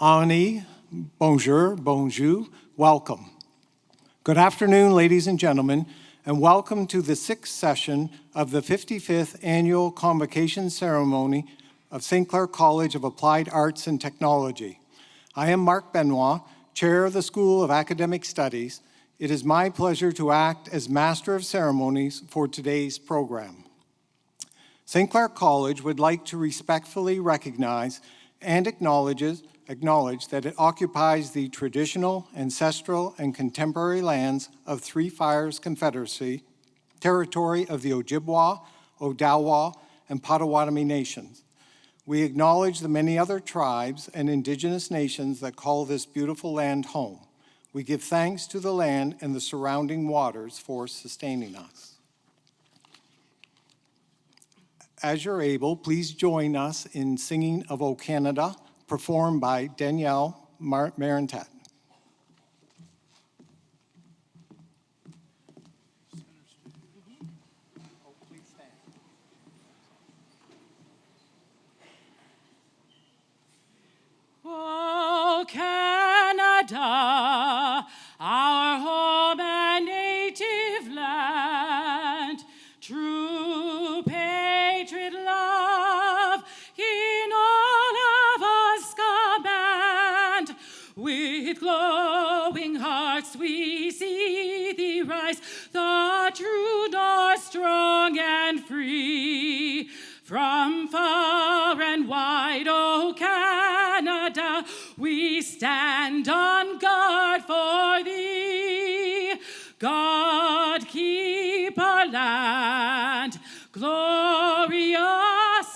Ani, bonjour, bonjour, welcome. Good afternoon, ladies and gentlemen, and welcome to the 6th session of the 55th Annual Convocation Ceremony of St. Clair College of Applied Arts and Technology. I am Marc Benoit, Chair of the School of Academic Studies. It is my pleasure to act as Master of Ceremonies for today's program. St. Clair College would like to respectfully recognize and acknowledge that it occupies the traditional, ancestral, and contemporary lands of Three Fires Confederacy, territory of the Ojibwa, Odawa, and Potawatomi nations. We acknowledge the many other tribes and indigenous nations that call this beautiful land home. We give thanks to the land and the surrounding waters for sustaining us. As you're able, please join us in singing of O Canada, performed by Danielle Marentat. Oh, Canada, our home and native land, true patriot love in all of us command. With glowing hearts we see thee rise, the true north, strong and free. From far and wide, O Canada, we stand on guard for thee. God keep our land glorious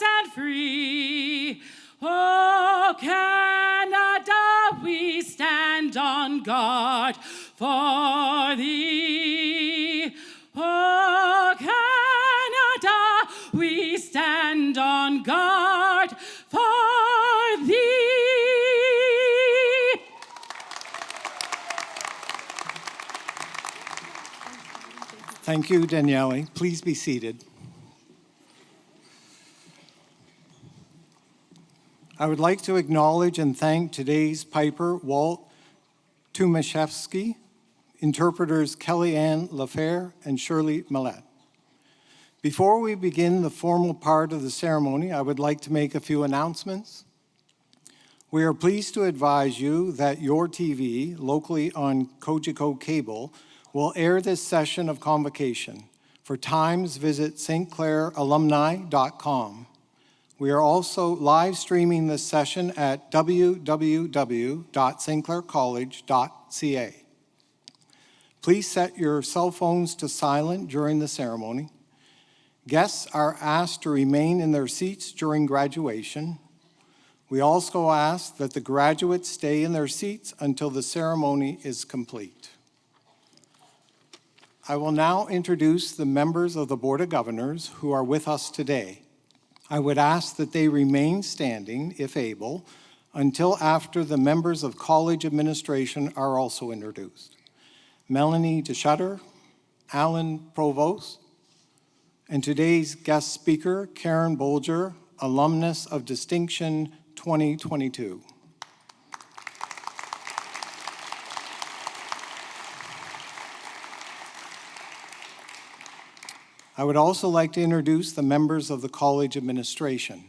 and free. O Canada, we stand on guard for thee. O Canada, we stand on guard for thee. Thank you, Daniele. Please be seated. I would like to acknowledge and thank today's piper, Walt Tumaszewski, interpreters Kellyanne LaFair and Shirley Millette. Before we begin the formal part of the ceremony, I would like to make a few announcements. We are pleased to advise you that your TV, locally on Cogeco Cable, will air this session of Convocation. For times, visit stclairalumni.com. We are also live streaming this session at www.stclaircollege.ca. Please set your cell phones to silent during the ceremony. Guests are asked to remain in their seats during graduation. We also ask that the graduates stay in their seats until the ceremony is complete. I will now introduce the members of the Board of Governors who are with us today. I would ask that they remain standing, if able, until after the members of college administration are also introduced. Melanie DeShutter, Alan Provost, and today's guest speaker, Karen Bolger, alumnus of Distinction 2022. I would also like to introduce the members of the college administration.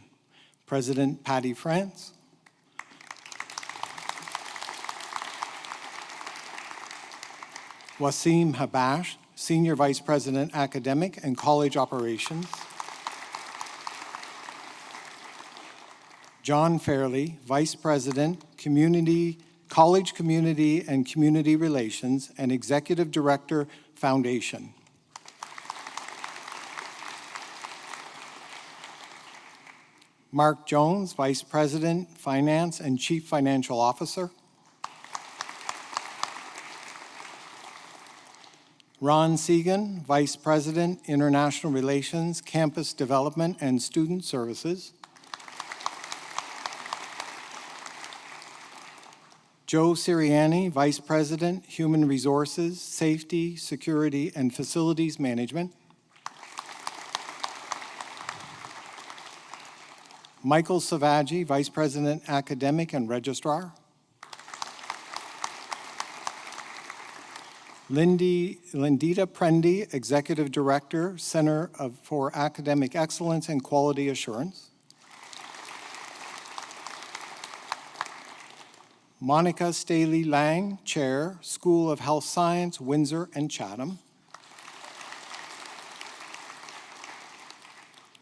President Patty France, Wasim Habash, Senior Vice President, Academic and College Operations. John Fairley, Vice President, College Community and Community Relations, and Executive Director, Foundation. Mark Jones, Vice President, Finance and Chief Financial Officer. Ron Segan, Vice President, International Relations, Campus Development and Student Services. Joe Sirianni, Vice President, Human Resources, Safety, Security, and Facilities Management. Michael Savaggi, Vice President, Academic and Registrar. Lindita Prendy, Executive Director, for Academic Excellence and Quality Assurance. Monica Staley Lang, Chair, School of Health Science, Windsor and Chatham.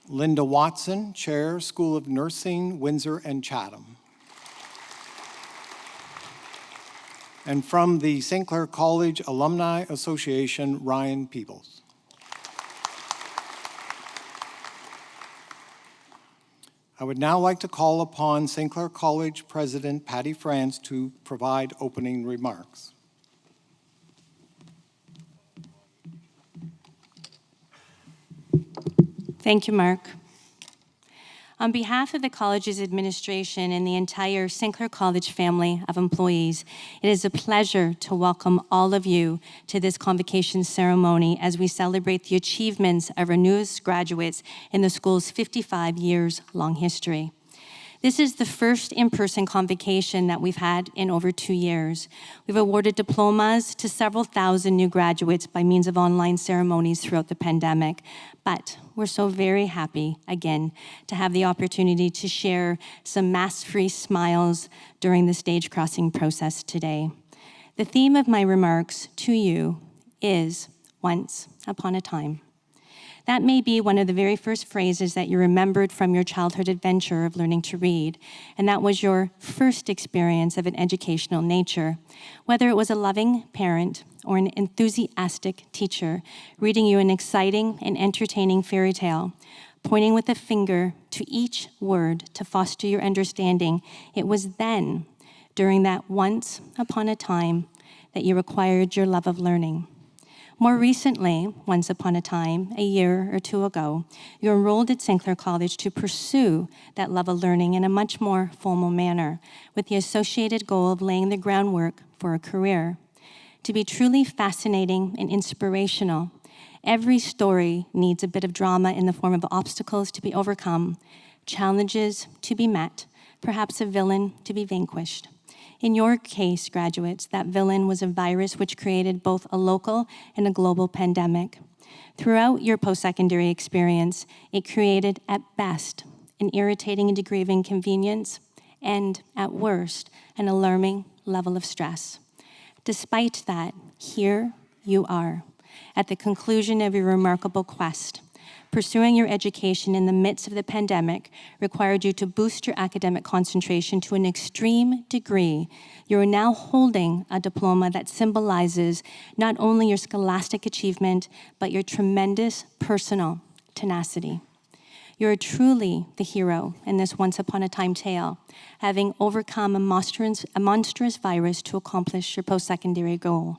Linda Watson, Chair, School of Nursing, Windsor and Chatham. And from the St. Clair College Alumni Association, Ryan Peebles. I would now like to call upon St. Clair College President Patty France to provide opening remarks. Thank you, Mark. On behalf of the college's administration and the entire St. Clair College family of employees, it is a pleasure to welcome all of you to this convocation ceremony as we celebrate the achievements of our newest graduates in the school's 55 years long history. This is the first in-person convocation that we've had in over 2 years. We've awarded diplomas to several thousand new graduates by means of online ceremonies throughout the pandemic, but we're so very happy, again, to have the opportunity to share some mask-free smiles during the stage crossing process today. The theme of my remarks to you is once upon a time. That may be one of the very first phrases that you remembered from your childhood adventure of learning to read, and that was your first experience of an educational nature. Whether it was a loving parent or an enthusiastic teacher reading you an exciting and entertaining fairy tale, pointing with a finger to each word to foster your understanding, it was then, during that once upon a time, that you acquired your love of learning. More recently, once upon a time, a year or two ago, you enrolled at St. Clair College to pursue that love of learning in a much more formal manner, with the associated goal of laying the groundwork for a career. To be truly fascinating and inspirational, every story needs a bit of drama in the form of obstacles to be overcome, challenges to be met, perhaps a villain to be vanquished. In your case, graduates, that villain was a virus which created both a local and a global pandemic. Throughout your post-secondary experience, it created, at best, an irritating degree of inconvenience and, at worst, an alarming level of stress. Despite that, here you are, at the conclusion of your remarkable quest. Pursuing your education in the midst of the pandemic required you to boost your academic concentration to an extreme degree. You are now holding a diploma that symbolizes not only your scholastic achievement, but your tremendous personal tenacity. You are truly the hero in this once-upon-a-time tale, having overcome a monstrous virus to accomplish your post-secondary goal.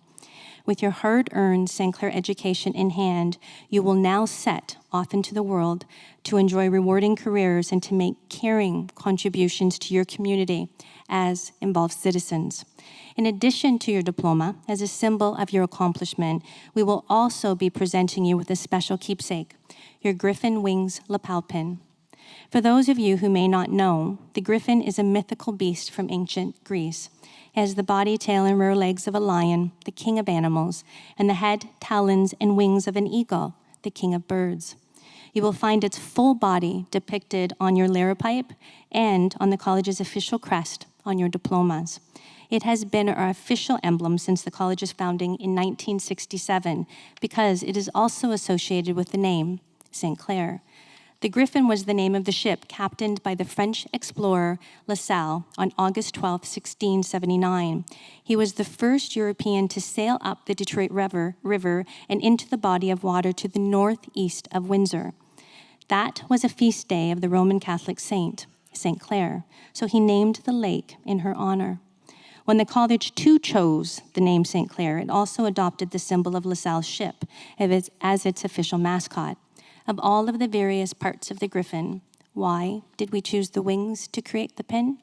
With your hard-earned St. Clair education in hand, you will now set off into the world to enjoy rewarding careers and to make caring contributions to your community as involved citizens. In addition to your diploma, as a symbol of your accomplishment, we will also be presenting you with a special keepsake, your Griffin Wings lapel pin. For those of you who may not know, the griffin is a mythical beast from ancient Greece. It has the body, tail, and rear legs of a lion, the king of animals, and the head, talons, and wings of an eagle, the king of birds. You will find its full body depicted on your laripipe and on the college's official crest on your diplomas. It has been our official emblem since the college's founding in 1967 because it is also associated with the name St. Clair. The Griffin was the name of the ship captained by the French explorer La Salle on August 12, 1679. He was the first European to sail up the Detroit River and into the body of water to the northeast of Windsor. That was a feast day of the Roman Catholic saint, St. Clair, so he named the lake in her honor. When the college too chose the name St. Clair, it also adopted the symbol of La Salle's ship as its official mascot. Of all of the various parts of the griffin, why did we choose the wings to create the pin?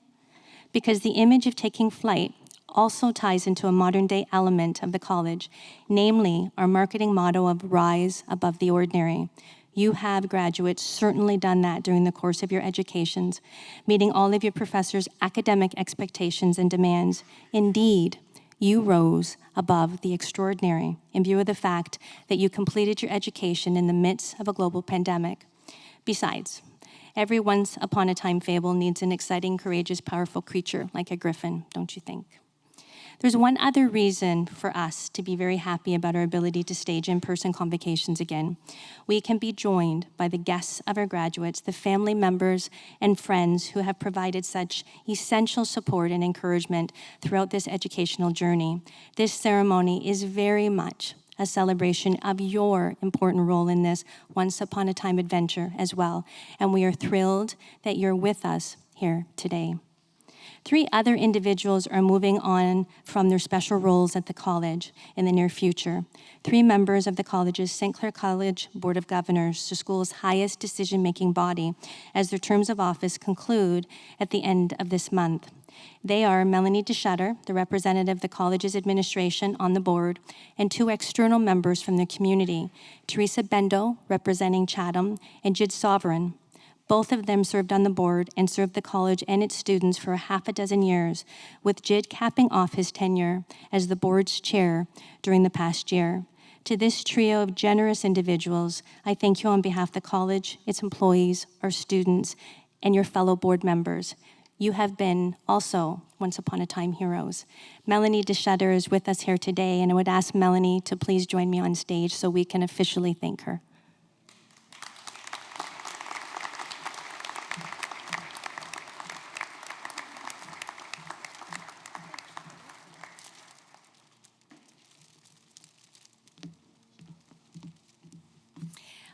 Because the image of taking flight also ties into a modern-day element of the college, namely our marketing motto of rise above the ordinary. You have, graduates, certainly done that during the course of your educations, meeting all of your professors' academic expectations and demands. Indeed, you rose above the extraordinary in view of the fact that you completed your education in the midst of a global pandemic. Besides, every once upon a time fable needs an exciting, courageous, powerful creature like a griffin, don't you think? There's one other reason for us to be very happy about our ability to stage in-person convocations again. We can be joined by the guests of our graduates, the family members and friends who have provided such essential support and encouragement throughout this educational journey. This ceremony is very much a celebration of your important role in this once-upon-a-time adventure as well, and we are thrilled that you're with us here today. 3 other individuals are moving on from their special roles at the college in the near future. 3 members of the college's St. Clair College Board of Governors, the school's highest decision-making body, as their terms of office conclude at the end of this month. They are Melanie DeShutter, the representative of the college's administration on the board, and 2 external members from the community, Teresa Bendo, representing Chatham, and Jid Sovereign. Both of them served on the board and served the college and its students for 6 years, with Jid capping off his tenure as the board's chair during the past year. To this trio of generous individuals, I thank you on behalf of the college, its employees, our students, and your fellow board members. You have been also once upon a time heroes. Melanie DeShutter is with us here today, and I would ask Melanie to please join me on stage so we can officially thank her.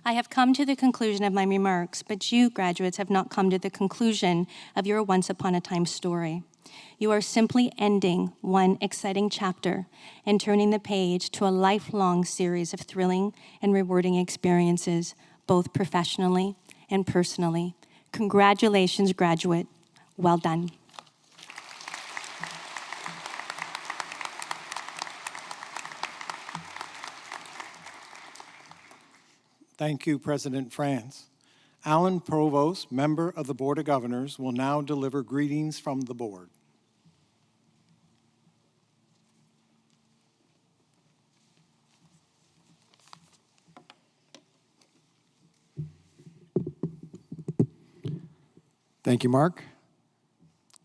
I have come to the conclusion of my remarks, but you, graduates, have not come to the conclusion of your once-upon-a-time story. You are simply ending one exciting chapter and turning the page to a lifelong series of thrilling and rewarding experiences, both professionally and personally. Congratulations, graduate. Well done. Thank you, President Franz. Alan Provost, member of the Board of Governors, will now deliver greetings from the board. Thank you, Mark.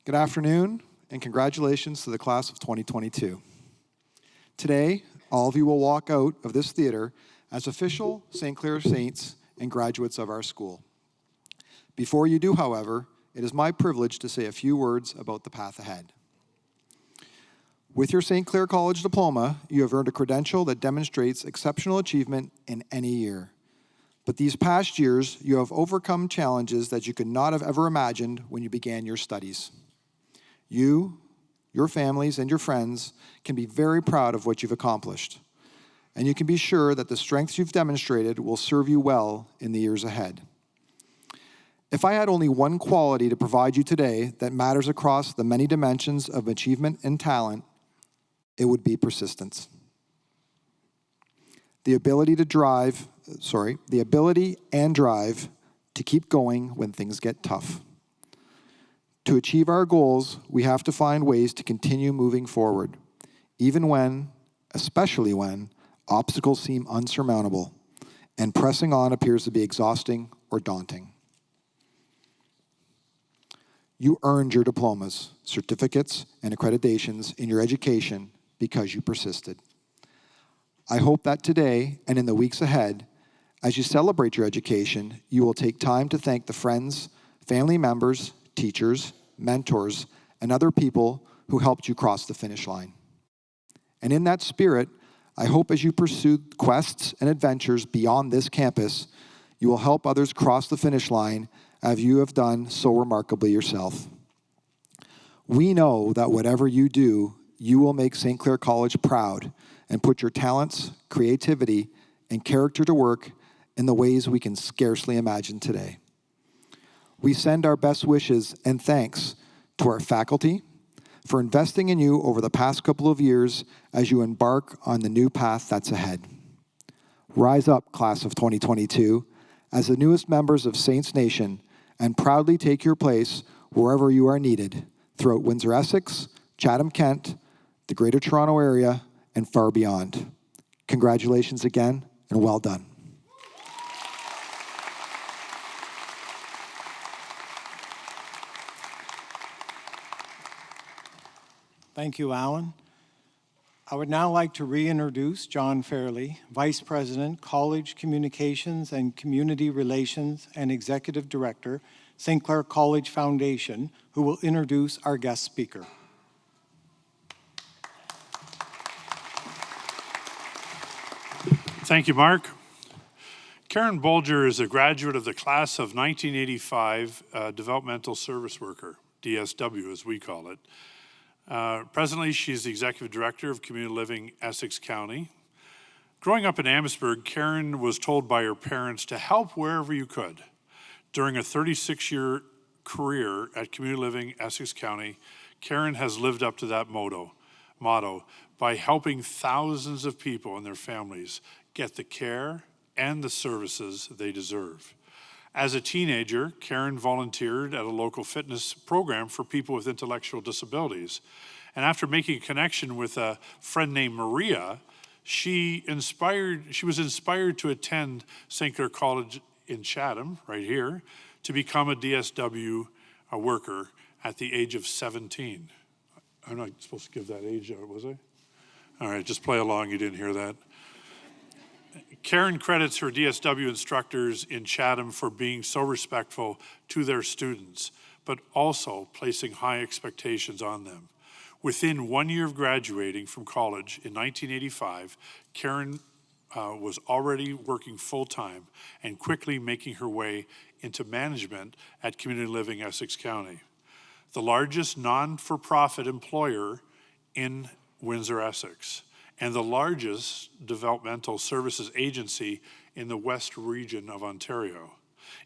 Good afternoon, and congratulations to the class of 2022. Today, all of you will walk out of this theater as official St. Clair Saints and graduates of our school. Before you do, however, it is my privilege to say a few words about the path ahead. With your St. Clair College diploma, you have earned a credential that demonstrates exceptional achievement in any year. But these past years, you have overcome challenges that you could not have ever imagined when you began your studies. You, your families, and your friends can be very proud of what you've accomplished. And you can be sure that the strengths you've demonstrated will serve you well in the years ahead. If I had only one quality to provide you today that matters across the many dimensions of achievement and talent, it would be persistence. The ability and drive to keep going when things get tough. To achieve our goals, we have to find ways to continue moving forward, even when, especially when, obstacles seem unsurmountable, and pressing on appears to be exhausting or daunting. You earned your diplomas, certificates, and accreditations in your education because you persisted. I hope that today and in the weeks ahead, as you celebrate your education, you will take time to thank the friends, family members, teachers, mentors, and other people who helped you cross the finish line. And in that spirit, I hope as you pursue quests and adventures beyond this campus, you will help others cross the finish line as you have done so remarkably yourself. We know that whatever you do, you will make St. Clair College proud and put your talents, creativity, and character to work in the ways we can scarcely imagine today. We send our best wishes and thanks to our faculty for investing in you over the past couple of years as you embark on the new path that's ahead. Rise up, class of 2022, as the newest members of Saints Nation, and proudly take your place wherever you are needed throughout Windsor-Essex, Chatham-Kent, the Greater Toronto Area, and far beyond. Congratulations again, and well done. Thank you, Alan. I would now like to reintroduce John Fairley, Vice President, College Communications and Community Relations and Executive Director, St. Clair College Foundation, who will introduce our guest speaker. Thank you, Mark. Karen Bolger is a graduate of the class of 1985 Developmental Service Worker, DSW as we call it. Presently, she's the Executive Director of Community Living, Essex County. Growing up in Amherstburg, Karen was told by her parents to help wherever you could. During a 36-year career at Community Living, Essex County, Karen has lived up to that motto by helping thousands of people and their families get the care and the services they deserve. As a teenager, Karen volunteered at a local fitness program for people with intellectual disabilities. And after making a connection with a friend named Maria, she was inspired to attend St. Clair College in Chatham, right here, to become a DSW worker at the age of 17. I'm not supposed to give that age out, was I? All right, just play along, you didn't hear that. Karen credits her DSW instructors in Chatham for being so respectful to their students, but also placing high expectations on them. Within 1 year of graduating from college in 1985, Karen was already working full-time and quickly making her way into management at Community Living Essex County, the largest non-for-profit employer in Windsor, Essex, and the largest developmental services agency in the West region of Ontario.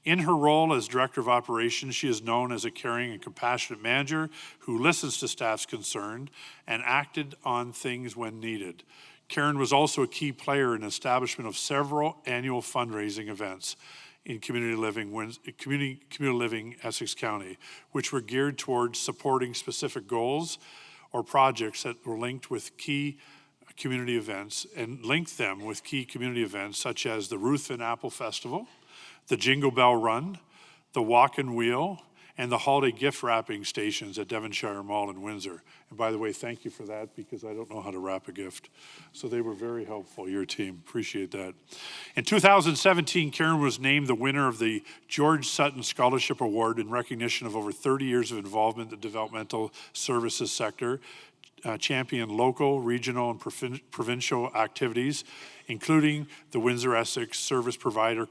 In her role as Director of Operations, she is known as a caring and compassionate manager who listens to staff's concern and acted on things when needed. Karen was also a key player in the establishment of several annual fundraising events in Community Living Essex County, which were geared towards supporting specific goals or projects that were linked with key community events and linked them with key community events such as the Ruthven Apple Festival, the Jingle Bell Run, the Walk and Wheel, and the holiday gift wrapping stations at Devonshire Mall in Windsor. And by the way, thank you for that because I don't know how to wrap a gift. So they were very helpful, your team. Appreciate that. In 2017, Karen was named the winner of the George Sutton Scholarship Award in recognition of over 30 years of involvement in the developmental services sector, champion local, regional, and provincial activities, including the Windsor Essex Service Provider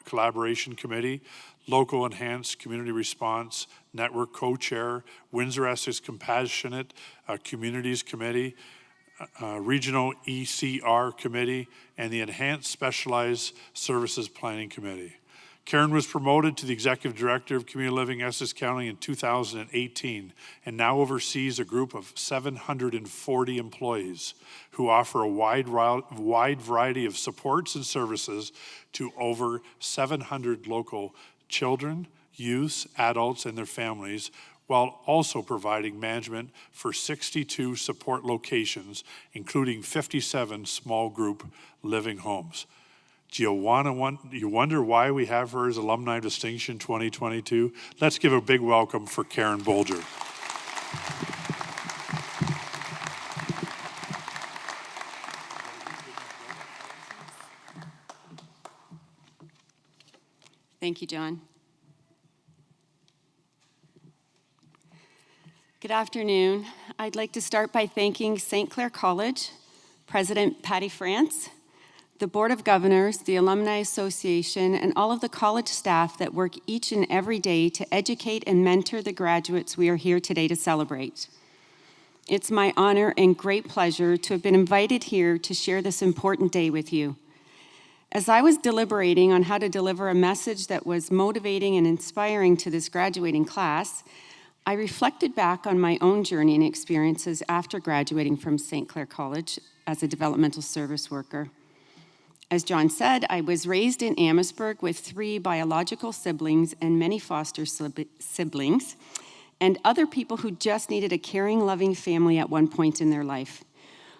Collaboration Committee, Local Enhanced Community Response Network Co-Chair, Windsor Essex Compassionate Communities Committee, Regional ECR Committee, and the Enhanced Specialized Services Planning Committee. Karen was promoted to the Executive Director of Community Living Essex County in 2018 and now oversees a group of 740 employees who offer a wide variety of supports and services to over 700 local children, youths, adults, and their families, while also providing management for 62 support locations, including 57 small group living homes. Do you wonder why we have her as Alumni of Distinction 2022? Let's give a big welcome for Karen Bolger. Thank you, John. Good afternoon. I'd like to start by thanking St. Clair College, President Patty France, the Board of Governors, the Alumni Association, and all of the college staff that work each and every day to educate and mentor the graduates we are here today to celebrate. It's my honor and great pleasure to have been invited here to share this important day with you. As I was deliberating on how to deliver a message that was motivating and inspiring to this graduating class, I reflected back on my own journey and experiences after graduating from St. Clair College as a developmental service worker. As John said, I was raised in Amherstburg with 3 biological siblings and many foster siblings, and other people who just needed a caring, loving family at one point in their life.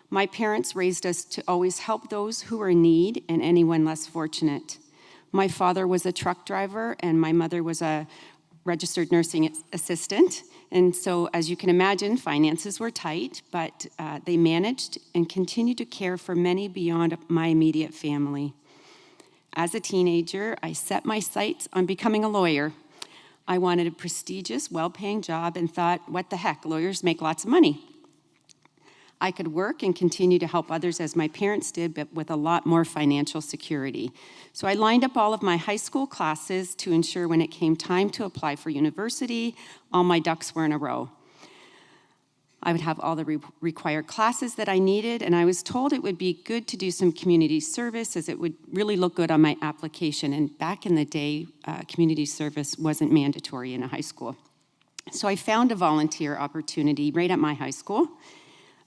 My parents raised us to always help those who were in need and anyone less fortunate. My father was a truck driver, and my mother was a registered nursing assistant. And so, as you can imagine, finances were tight, but they managed and continued to care for many beyond my immediate family. As a teenager, I set my sights on becoming a lawyer. I wanted a prestigious, well-paying job and thought, what the heck, lawyers make lots of money. I could work and continue to help others as my parents did, but with a lot more financial security. So I lined up all of my high school classes to ensure when it came time to apply for university, all my ducks were in a row. I would have all the required classes that I needed, and I was told it would be good to do some community service as it would really look good on my application. And back in the day, community service wasn't mandatory in a high school. So I found a volunteer opportunity right at my high school.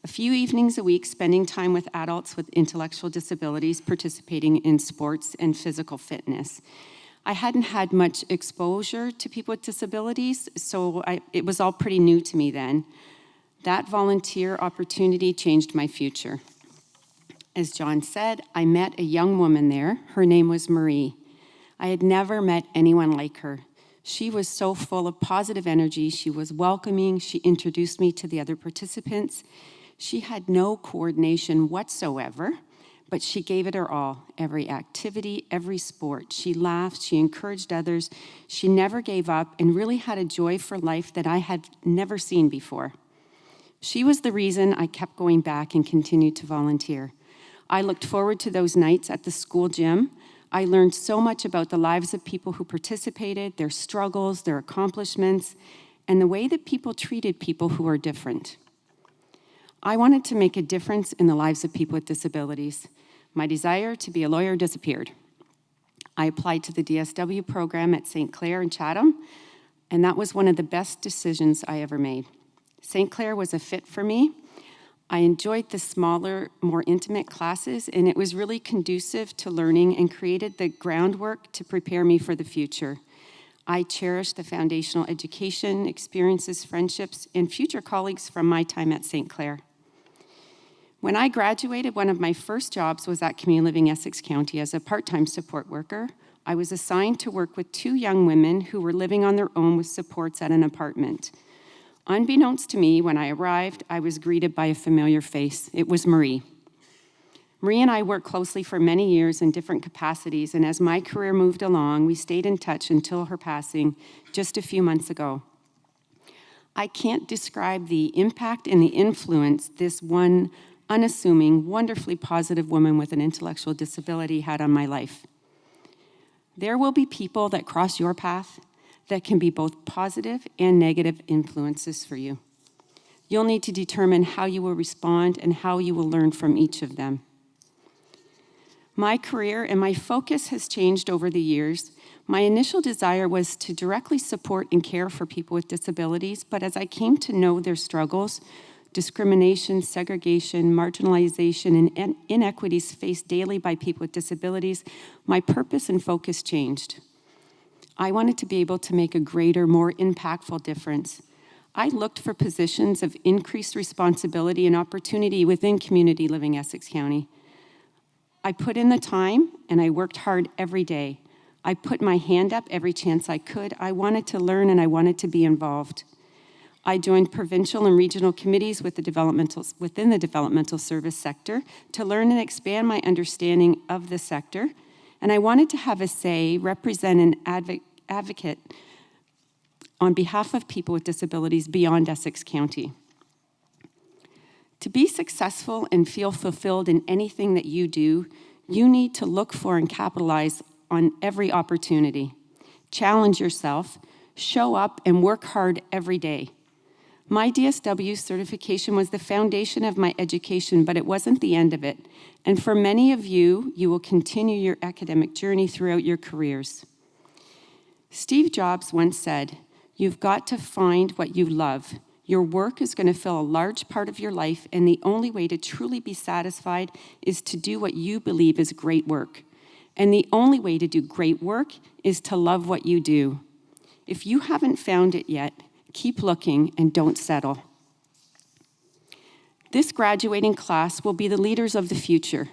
A few evenings a week spending time with adults with intellectual disabilities, participating in sports and physical fitness. I hadn't had much exposure to people with disabilities, so it was all pretty new to me then. That volunteer opportunity changed my future. As John said, I met a young woman there. Her name was Marie. I had never met anyone like her. She was so full of positive energy. She was welcoming. She introduced me to the other participants. She had no coordination whatsoever, but she gave it her all. Every activity, every sport. She laughed, she encouraged others. She never gave up and really had a joy for life that I had never seen before. She was the reason I kept going back and continued to volunteer. I looked forward to those nights at the school gym. I learned so much about the lives of people who participated, their struggles, their accomplishments, and the way that people treated people who are different. I wanted to make a difference in the lives of people with disabilities. My desire to be a lawyer disappeared. I applied to the DSW program at St. Clair in Chatham, and that was one of the best decisions I ever made. St. Clair was a fit for me. I enjoyed the smaller, more intimate classes, and it was really conducive to learning and created the groundwork to prepare me for the future. I cherished the foundational education, experiences, friendships, and future colleagues from my time at St. Clair. When I graduated, one of my first jobs was at Community Living Essex County as a part-time support worker. I was assigned to work with 2 young women who were living on their own with supports at an apartment. Unbeknownst to me, when I arrived, I was greeted by a familiar face. It was Marie. Marie and I worked closely for many years in different capacities, and as my career moved along, we stayed in touch until her passing just a few months ago. I can't describe the impact and the influence this one unassuming, wonderfully positive woman with an intellectual disability had on my life. There will be people that cross your path that can be both positive and negative influences for you. You'll need to determine how you will respond and how you will learn from each of them. My career and my focus has changed over the years. My initial desire was to directly support and care for people with disabilities, but as I came to know their struggles, discrimination, segregation, marginalization, and inequities faced daily by people with disabilities, my purpose and focus changed. I wanted to be able to make a greater, more impactful difference. I looked for positions of increased responsibility and opportunity within Community Living Essex County. I put in the time and I worked hard every day. I put my hand up every chance I could. I wanted to learn and I wanted to be involved. I joined provincial and regional committees within the developmental service sector to learn and expand my understanding of the sector. And I wanted to have a say, represent and advocate on behalf of people with disabilities beyond Essex County. To be successful and feel fulfilled in anything that you do, you need to look for and capitalize on every opportunity. Challenge yourself, show up, and work hard every day. My DSW certification was the foundation of my education, but it wasn't the end of it. And for many of you, you will continue your academic journey throughout your careers. Steve Jobs once said, "You've got to find what you love. Your work is going to fill a large part of your life, and the only way to truly be satisfied is to do what you believe is great work. And the only way to do great work is to love what you do." If you haven't found it yet, Keep looking and don't settle. This graduating class will be the leaders of the future.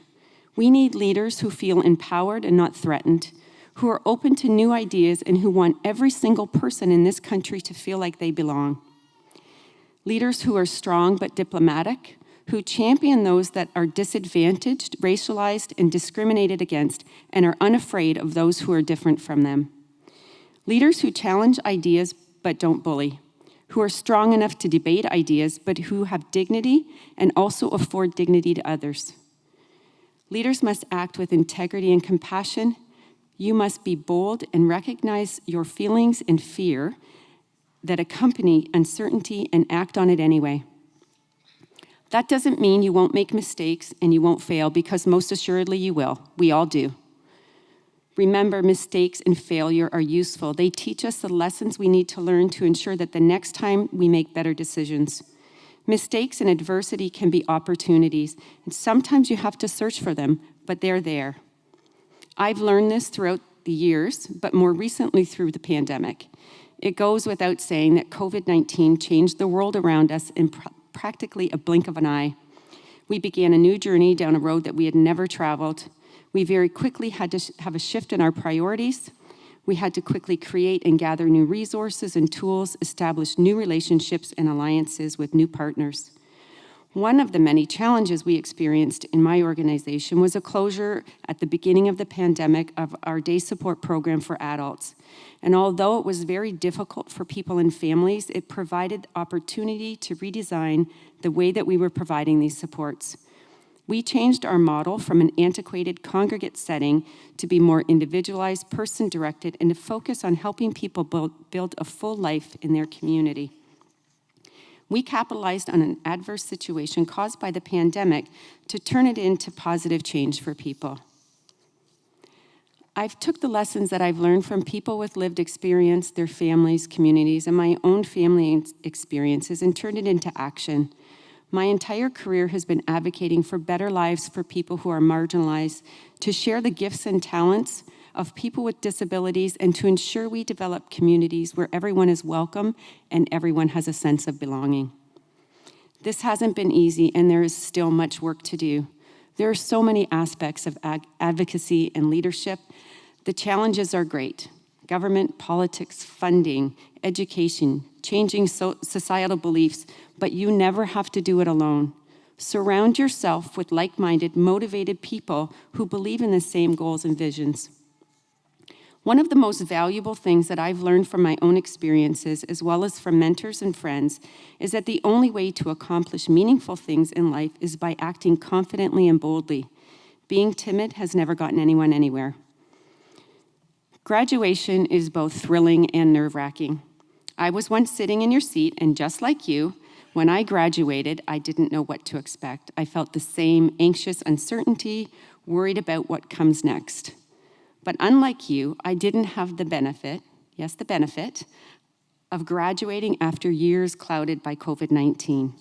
We need leaders who feel empowered and not threatened, who are open to new ideas and who want every single person in this country to feel like they belong. Leaders who are strong but diplomatic, who champion those that are disadvantaged, racialized, and discriminated against, and are unafraid of those who are different from them. Leaders who challenge ideas but don't bully, who are strong enough to debate ideas but who have dignity and also afford dignity to others. Leaders must act with integrity and compassion. You must be bold and recognize your feelings and fear that accompany uncertainty and act on it anyway. That doesn't mean you won't make mistakes and you won't fail, because most assuredly you will. We all do. Remember, mistakes and failure are useful. They teach us the lessons we need to learn to ensure that the next time we make better decisions. Mistakes and adversity can be opportunities, and sometimes you have to search for them, but they're there. I've learned this throughout the years, but more recently through the pandemic. It goes without saying that COVID-19 changed the world around us in practically a blink of an eye. We began a new journey down a road that we had never traveled. We very quickly had to have a shift in our priorities. We had to quickly create and gather new resources and tools, establish new relationships and alliances with new partners. One of the many challenges we experienced in my organization was a closure at the beginning of the pandemic of our day support program for adults. And although it was very difficult for people and families, it provided opportunity to redesign the way that we were providing these supports. We changed our model from an antiquated congregate setting to be more individualized, person-directed, and to focus on helping people build a full life in their community. We capitalized on an adverse situation caused by the pandemic to turn it into positive change for people. I've took the lessons that I've learned from people with lived experience, their families, communities, and my own family experiences and turned it into action. My entire career has been advocating for better lives for people who are marginalized, to share the gifts and talents of people with disabilities, and to ensure we develop communities where everyone is welcome and everyone has a sense of belonging. This hasn't been easy, and there is still much work to do. There are so many aspects of advocacy and leadership. The challenges are great. Government, politics, funding, education, changing societal beliefs, but you never have to do it alone. Surround yourself with like-minded, motivated people who believe in the same goals and visions. One of the most valuable things that I've learned from my own experiences, as well as from mentors and friends, is that the only way to accomplish meaningful things in life is by acting confidently and boldly. Being timid has never gotten anyone anywhere. Graduation is both thrilling and nerve-wracking. I was once sitting in your seat, and just like you, when I graduated, I didn't know what to expect. I felt the same anxious uncertainty, worried about what comes next. But unlike you, I didn't have the benefit, yes, the benefit, of graduating after years clouded by COVID-19.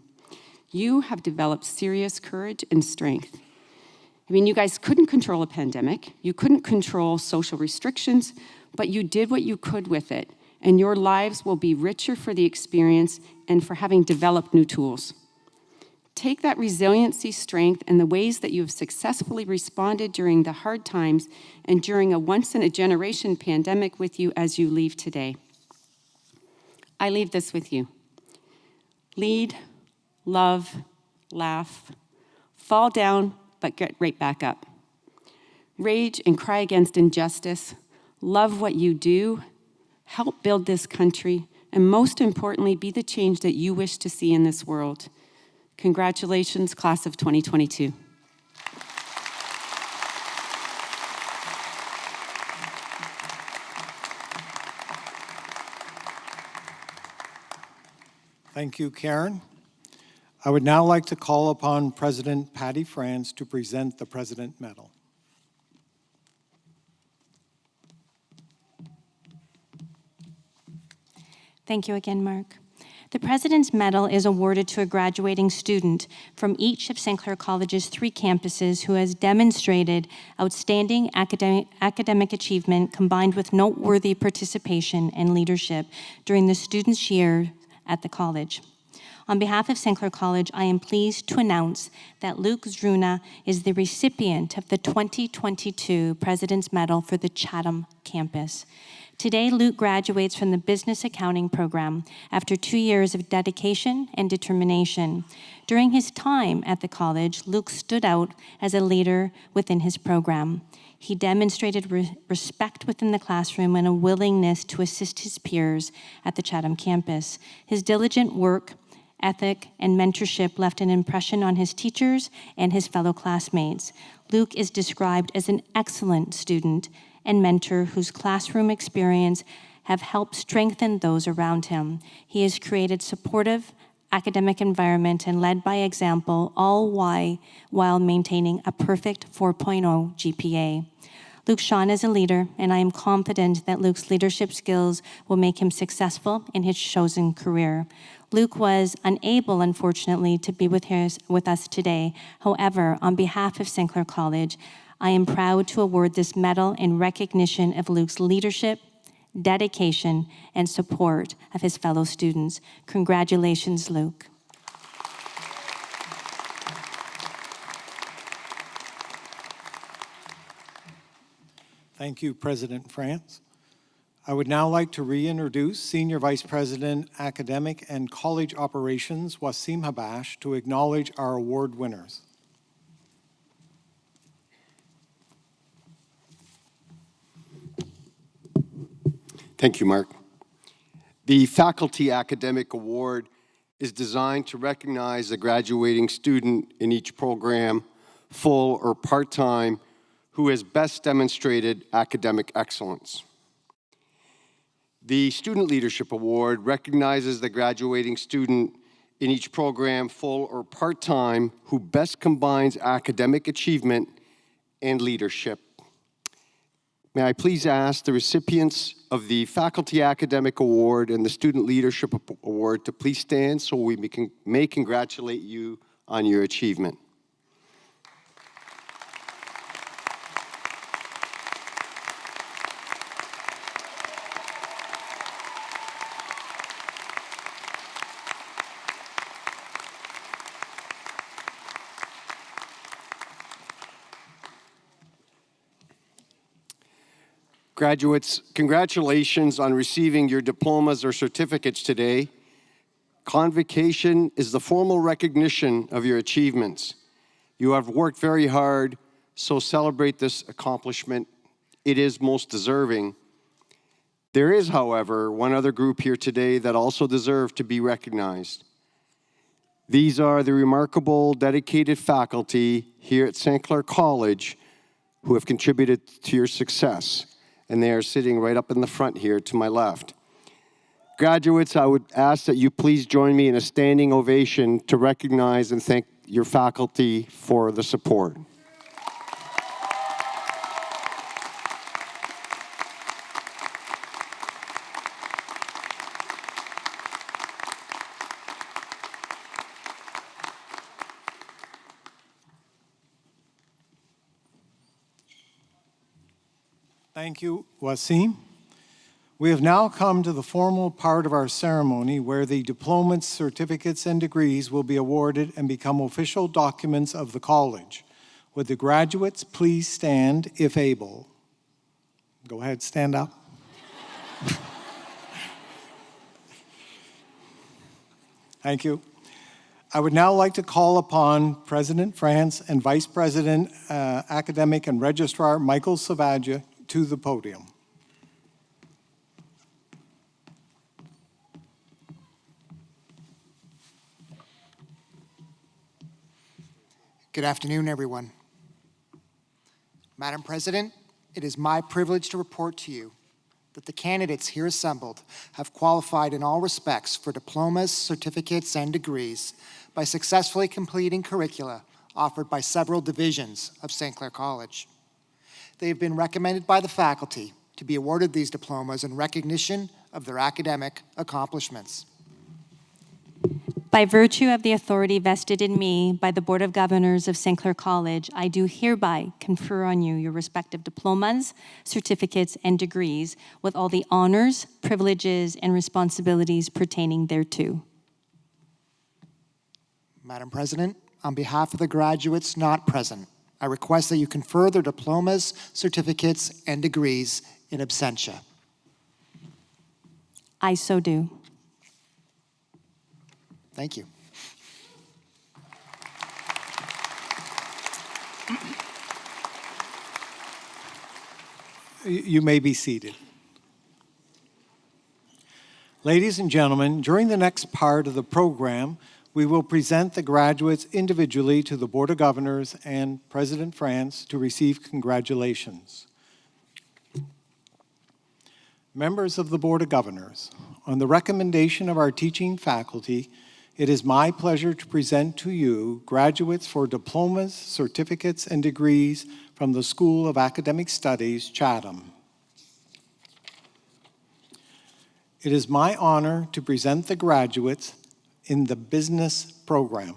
You have developed serious courage and strength. I mean, you guys couldn't control a pandemic, you couldn't control social restrictions, but you did what you could with it, and your lives will be richer for the experience and for having developed new tools. Take that resiliency, strength, and the ways that you have successfully responded during the hard times and during a once-in-a-generation pandemic with you as you leave today. I leave this with you. Lead, love, laugh, fall down, but get right back up. Rage and cry against injustice, love what you do, help build this country, and most importantly, be the change that you wish to see in this world. Congratulations, class of 2022. Thank you, Karen. I would now like to call upon President Patty France to present the President Medal. Thank you again, Mark. The President's Medal is awarded to a graduating student from each of St. Clair College's 3 campuses who has demonstrated outstanding academic achievement combined with noteworthy participation and leadership during the student's year at the college. On behalf of St. Clair College, I am pleased to announce that Luke Zruna is the recipient of the 2022 President's Medal for the Chatham campus. Today, Luke graduates from the Business Accounting program after 2 years of dedication and determination. During his time at the college, Luke stood out as a leader within his program. He demonstrated respect within the classroom and a willingness to assist his peers at the Chatham campus. His diligent work, ethic, and mentorship left an impression on his teachers and his fellow classmates. Luke is described as an excellent student and mentor whose classroom experience have helped strengthen those around him. He has created supportive academic environment and led by example, all while maintaining a perfect 4.0 GPA. Luke shone as a leader, and I am confident that Luke's leadership skills will make him successful in his chosen career. Luke was unable, unfortunately, to be with us today. However, on behalf of St. Clair College, I am proud to award this medal in recognition of Luke's leadership, dedication, and support of his fellow students. Congratulations, Luke. Thank you, President France. I would now like to reintroduce Senior Vice President, Academic and College Operations, Wasim Habash, to acknowledge our award winners. Thank you, Mark. The Faculty Academic Award is designed to recognize a graduating student in each program, full or part-time, who has best demonstrated academic excellence. The Student Leadership Award recognizes the graduating student in each program, full or part-time, who best combines academic achievement and leadership. May I please ask the recipients of the Faculty Academic Award and the Student Leadership Award to please stand so we may congratulate you on your achievement. Graduates, congratulations on receiving your diplomas or certificates today. Convocation is the formal recognition of your achievements. You have worked very hard, so celebrate this accomplishment. It is most deserving. There is, however, one other group here today that also deserve to be recognized. These are the remarkable, dedicated faculty here at St. Clair College who have contributed to your success. And they are sitting right up in the front here to my left. Graduates, I would ask that you please join me in a standing ovation to recognize and thank your faculty for the support. Thank you, Wasim. We have now come to the formal part of our ceremony where the diplomas, certificates, and degrees will be awarded and become official documents of the college. Would the graduates please stand if able? Go ahead, stand up. Thank you. I would now like to call upon President France and Vice President, Academic and Registrar Michael Savaggia to the podium. Good afternoon, everyone. Madam President, it is my privilege to report to you that the candidates here assembled have qualified in all respects for diplomas, certificates, and degrees by successfully completing curricula offered by several divisions of St. Clair College. They have been recommended by the faculty to be awarded these diplomas in recognition of their academic accomplishments. By virtue of the authority vested in me by the Board of Governors of St. Clair College, I do hereby confer on you your respective diplomas, certificates, and degrees with all the honors, privileges, and responsibilities pertaining thereto. Madam President, on behalf of the graduates not present, I request that you confer their diplomas, certificates, and degrees in absentia. I so do. Thank you. You may be seated. Ladies and gentlemen, during the next part of the program, we will present the graduates individually to the Board of Governors and President France to receive congratulations. Members of the Board of Governors, on the recommendation of our teaching faculty, it is my pleasure to present to you graduates for diplomas, certificates, and degrees from the School of Academic Studies, Chatham. It is my honor to present the graduates in the business program.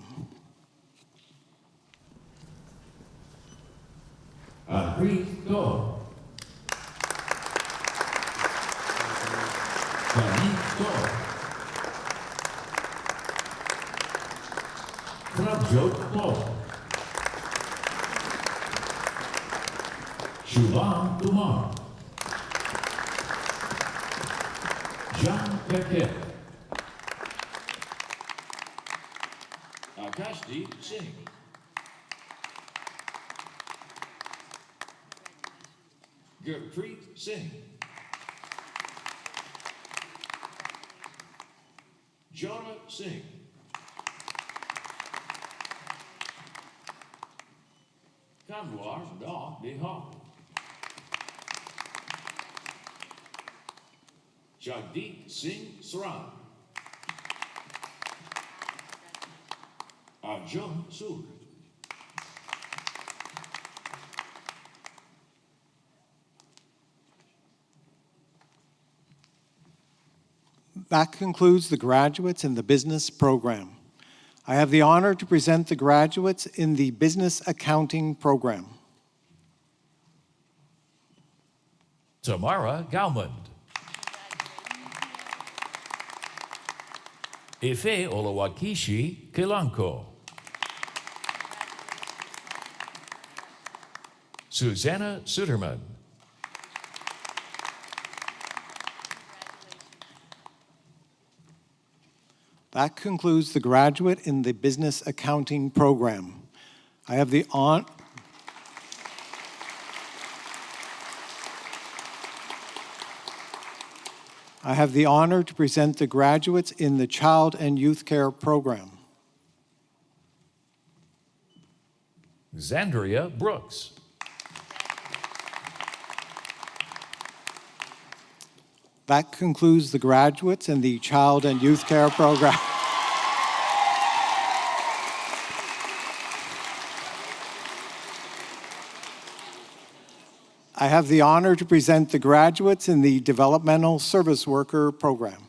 Please go. Go. Prabjot Shubham Kumar, Jean Paquet, Akashdeep Singh, Gurpreet Singh, Jonah Singh, Kanwar Da Bihar, Jagdeep Singh Saran, Arjun Sur, That concludes the graduates in the business program. I have the honor to present the graduates in the business accounting program. Tamara Gaumond, Ife Olawakishi Kilanko, Susanna Suderman, That concludes the graduate in the business accounting program. I have the honor to present the graduates in the child and youth care program. Xandria Brooks, That concludes the graduates in the child and youth care program. I have the honor to present the graduates in the developmental service worker program.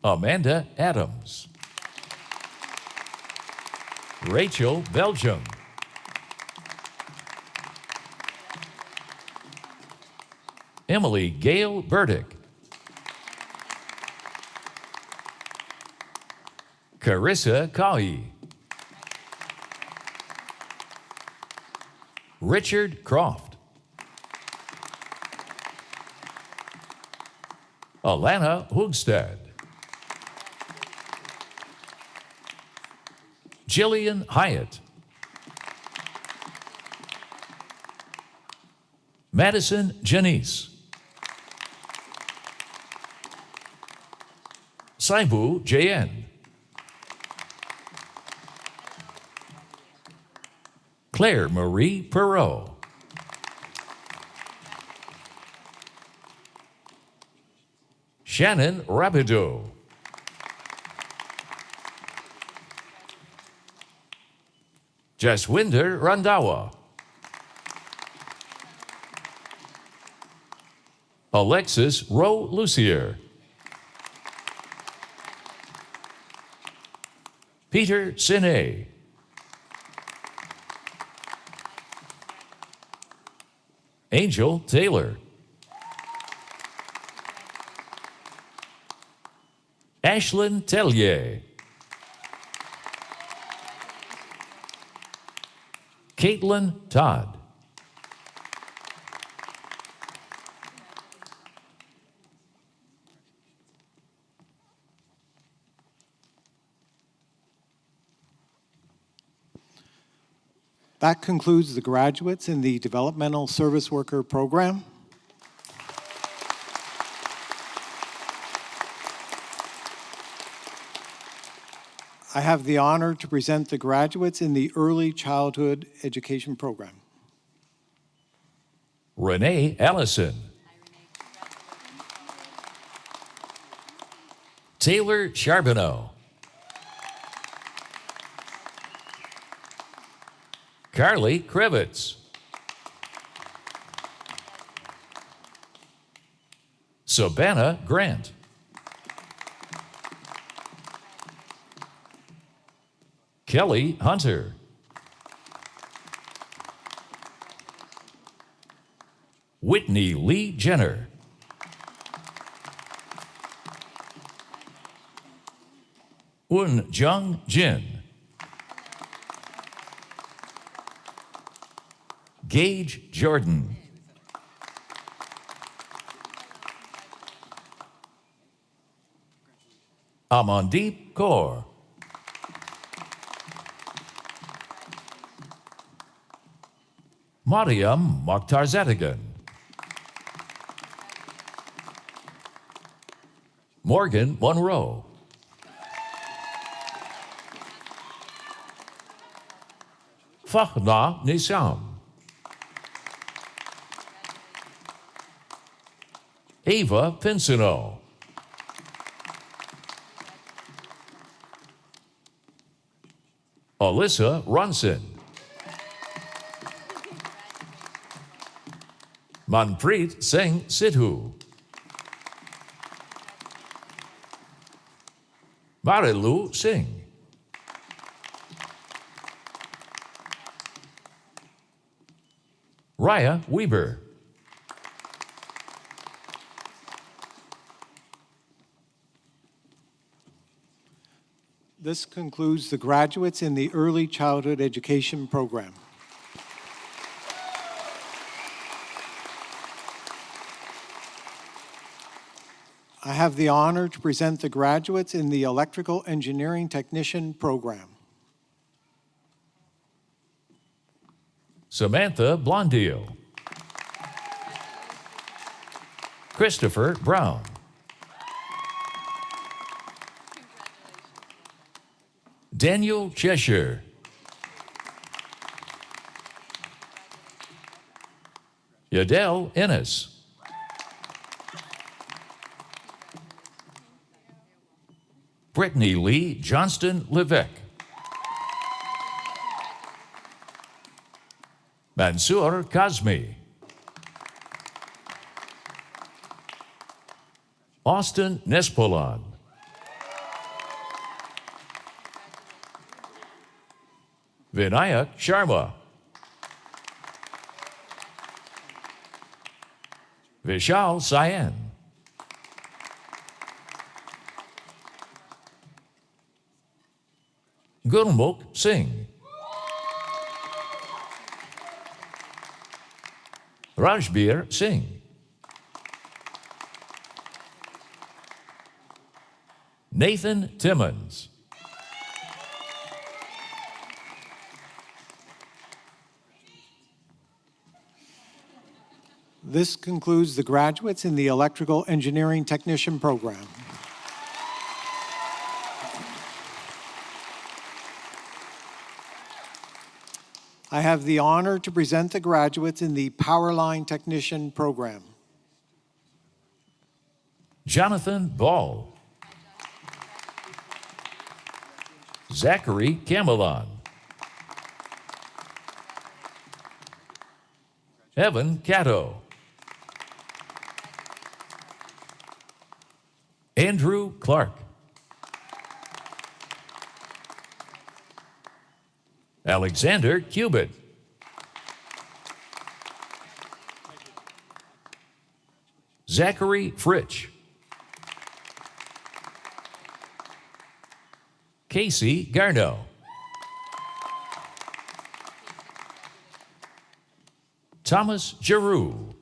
Amanda Adams, Rachel Belgium, Emily Gale Burdick, Carissa Kawi, Richard Croft, Alana Hugstad, Jillian Hyatt, Madison Janice, Saibu JN, Claire Marie Perot, Shannon Rabideau, Jaswinder Randawa, Alexis Rowe Lucier, Peter Sine. Angel Taylor. Ashlyn Tellier. Caitlin Todd. That concludes the graduates in the Developmental Service Worker Program. I have the honor to present the graduates in the Early Childhood Education Program. Renee Allison. Taylor Charbonneau. Carly Krivitz. Savannah Grant. Kelly Hunter. Whitney Lee Jenner. Un Jung Jin. Gage Jordan. Amandeep Kaur. Mariam Mokhtar Zadigan. Morgan Monroe. Fakhna Nisam. Ava Pinsino. Alyssa Ronson. Manpreet Singh Sidhu. Marilu Singh. Raya Weber. This concludes the graduates in the Early Childhood Education Program. I have the honor to present the graduates in the Electrical Engineering Technician Program. Samantha Blondeel. Christopher Brown. Daniel Cheshire. Yadel Ennis. Brittany Lee Johnston Levesque. Mansoor Kazmi. Austin Nespolan. Vinayak Sharma. Vishal Sayan. Gurmukh Singh. Rajbir Singh. Nathan Timmons. This concludes the graduates in the Electrical Engineering Technician Program. I have the honor to present the graduates in the Powerline Technician Program. Jonathan Ball. Zachary Camelon. Evan Cato. Andrew Clark. Alexander Cubitt. Zachary Fritsch. Casey Garneau. Thomas Giroux.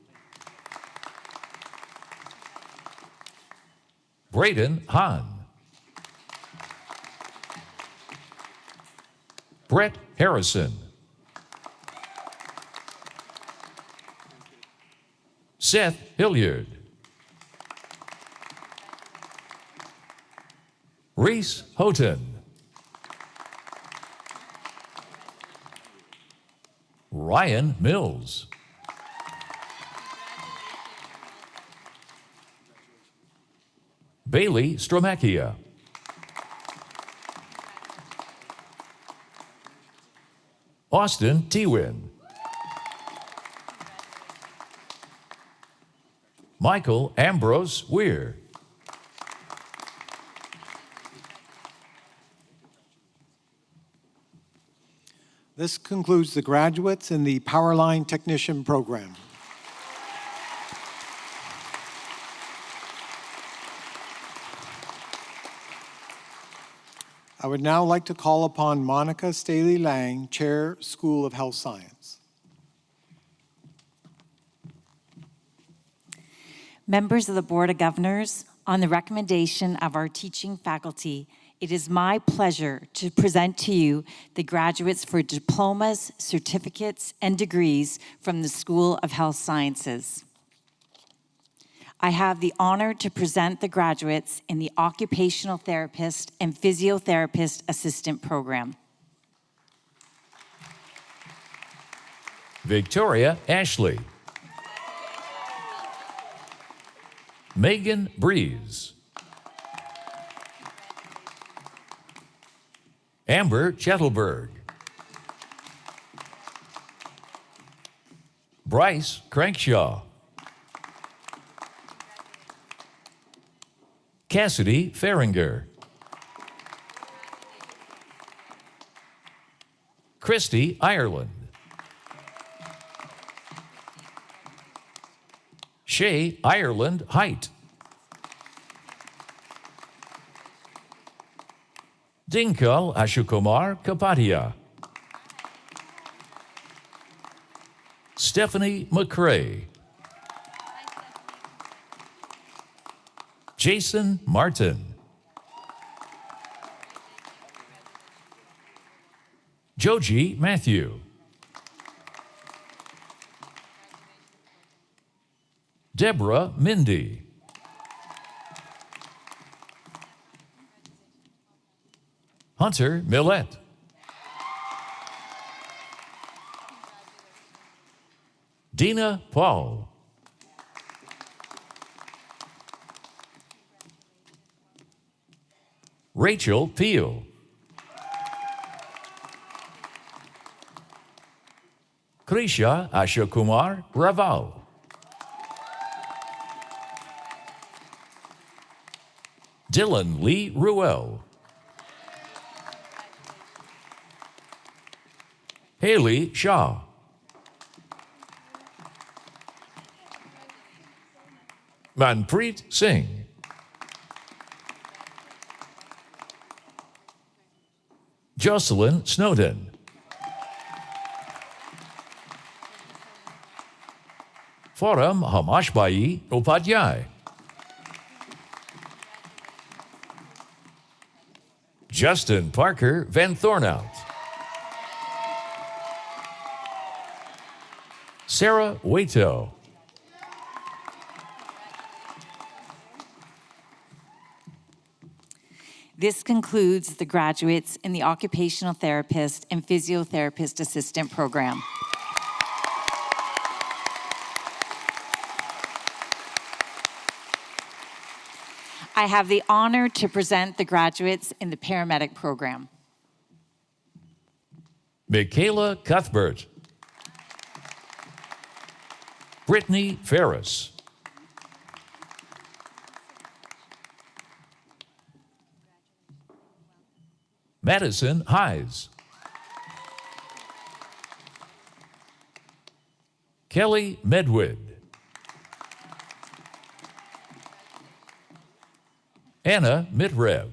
Braden Hahn. Brett Harrison. Seth Hilliard. Reese Houghton. Ryan Mills. Bailey Stromakia. Austin Tewin. Michael Ambrose Weir. This concludes the graduates in the Powerline Technician program. I would now like to call upon Monica Staley Lang, Chair, School of Health Science. Members of the Board of Governors, on the recommendation of our teaching faculty, it is my pleasure to present to you the graduates for diplomas, certificates, and degrees from the School of Health Sciences. I have the honor to present the graduates in the Occupational Therapist and Physiotherapist Assistant Program. Victoria Ashley. Megan Breeze. Amber Chettelberg. Bryce Crankshaw. Cassidy Feringer. Christy Ireland. Shay Ireland Height. Dinkal Ashukumar Kapadia. Stephanie McCrae. Jason Martin. Joji Matthew. Deborah Mindy. Hunter Millette. Dina Paul. Rachel Peel. Krisha Ashokumar Raval. Dylan Lee Ruel. Haley Shaw. Manpreet Singh. Jocelyn Snowden. Forum Hamashbai Upadhyay. Justin Parker Van Thornout. Sarah Waito. This concludes the graduates in the Occupational Therapist and Physiotherapist Assistant Program. I have the honor to present the graduates in the Paramedic Program. Michaela Cuthbert. Brittany Ferris. Madison Hayes. Kelly Medwid. Anna Mitrev.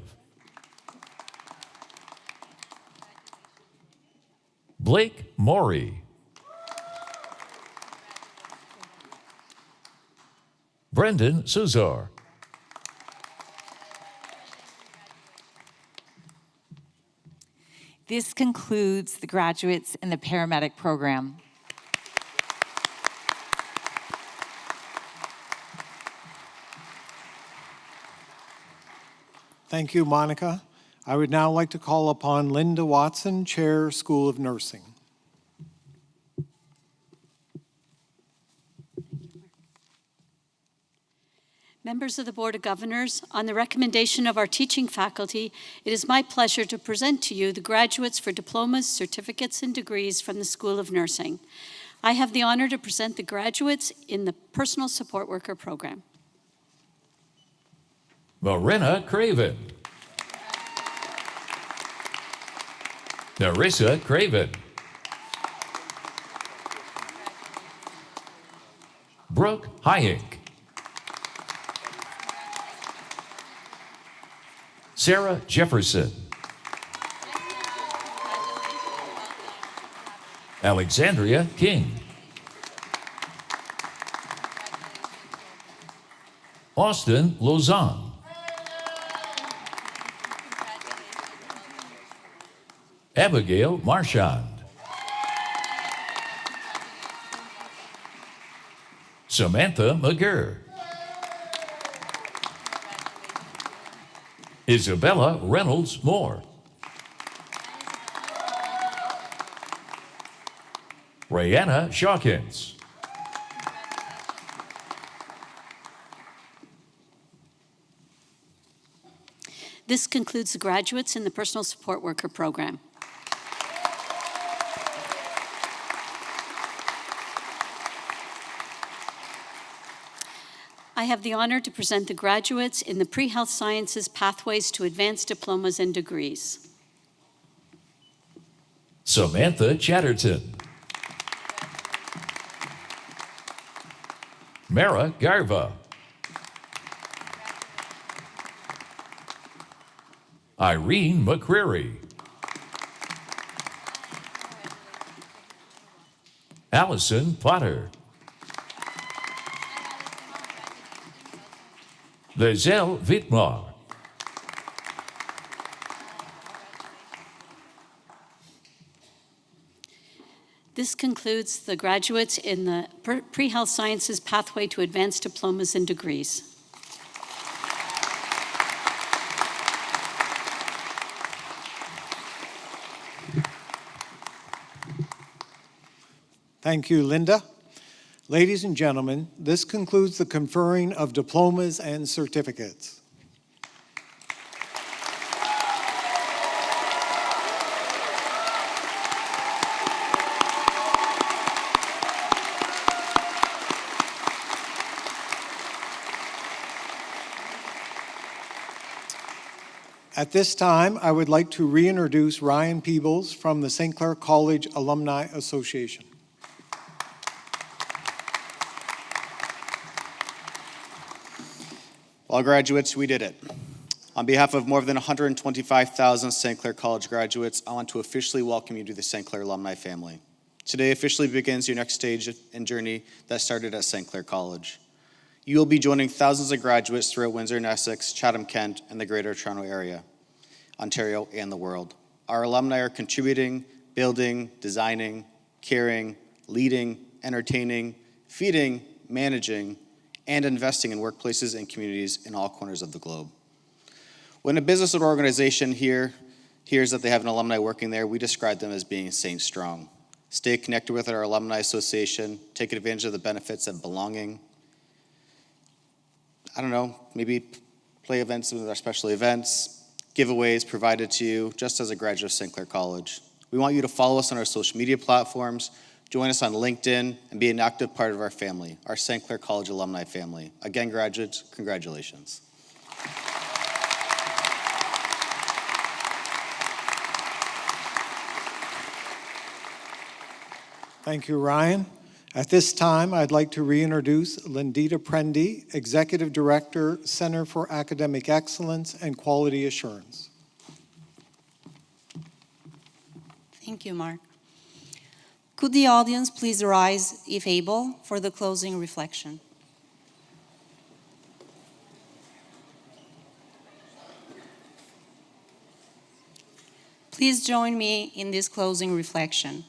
Blake Morey. Brendan Suzar. This concludes the graduates in the paramedic program. Thank you, Monica. I would now like to call upon Linda Watson, Chair, School of Nursing. Members of the Board of Governors, on the recommendation of our teaching faculty, it is my pleasure to present to you the graduates for diplomas, certificates, and degrees from the School of Nursing. I have the honor to present the graduates in the Personal Support Worker program. Marina Craven. Narissa Craven. Brooke Hayek. Sarah Jefferson. Alexandria King. Austin Lozon. Abigail Marchand. Samantha McGurr. Isabella Reynolds Moore. Rayanna Shawkins. This concludes the graduates in the Personal Support Worker program. I have the honor to present the graduates in the Pre-Health Sciences Pathways to Advanced Diplomas and Degrees. Samantha Chatterton. Mara Garva. Irene McCreary. Allison Potter. Lizelle Vitmar. This concludes the graduates in the Pre-Health Sciences Pathway to Advanced Diplomas and Degrees. Thank you, Linda. Ladies and gentlemen, this concludes the conferring of diplomas and certificates. At this time, I would like to reintroduce Ryan Peebles from the St. Clair College Alumni Association. Well, graduates, we did it. On behalf of more than 125,000 St. Clair College graduates, I want to officially welcome you to the St. Clair alumni family. Today officially begins your next stage and journey that started at St. Clair College. You will be joining thousands of graduates throughout Windsor and Essex, Chatham, Kent, and the Greater Toronto Area, Ontario, and the world. Our alumni are contributing, building, designing, caring, leading, entertaining, feeding, managing, and investing in workplaces and communities in all corners of the globe. When a business or organization hears that they have an alumni working there, we describe them as being Saint Strong. Stay connected with our alumni association, take advantage of the benefits of belonging. I don't know, maybe play events with our special events, giveaways provided to you just as a graduate of St. Clair College. We want you to follow us on our social media platforms, join us on LinkedIn, and be an active part of our family, our St. Clair College alumni family. Again, graduates, congratulations. Thank you, Ryan. At this time, I'd like to reintroduce Lindita Prendy, Executive Director, Center for Academic Excellence and Quality Assurance. Thank you, Mark. Could the audience please rise, if able, for the closing reflection? Please join me in this closing reflection.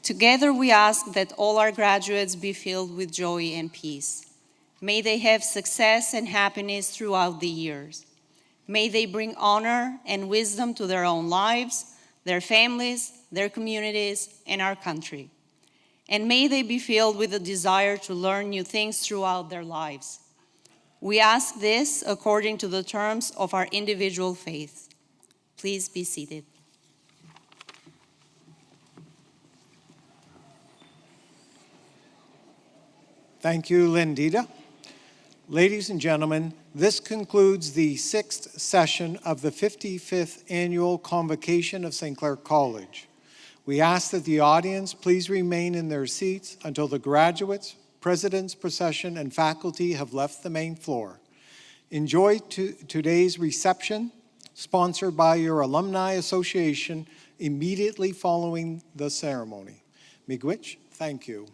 Together we ask that all our graduates be filled with joy and peace. May they have success and happiness throughout the years. May they bring honor and wisdom to their own lives, their families, their communities, and our country. And may they be filled with a desire to learn new things throughout their lives. We ask this according to the terms of our individual faith. Please be seated. Thank you, Lindita. Ladies and gentlemen, this concludes the 6th session of the 55th Annual Convocation of St. Clair College. We ask that the audience please remain in their seats until the graduates, president's procession, and faculty have left the main floor. Enjoy today's reception, sponsored by your Alumni Association, immediately following the ceremony. Miigwech, thank you.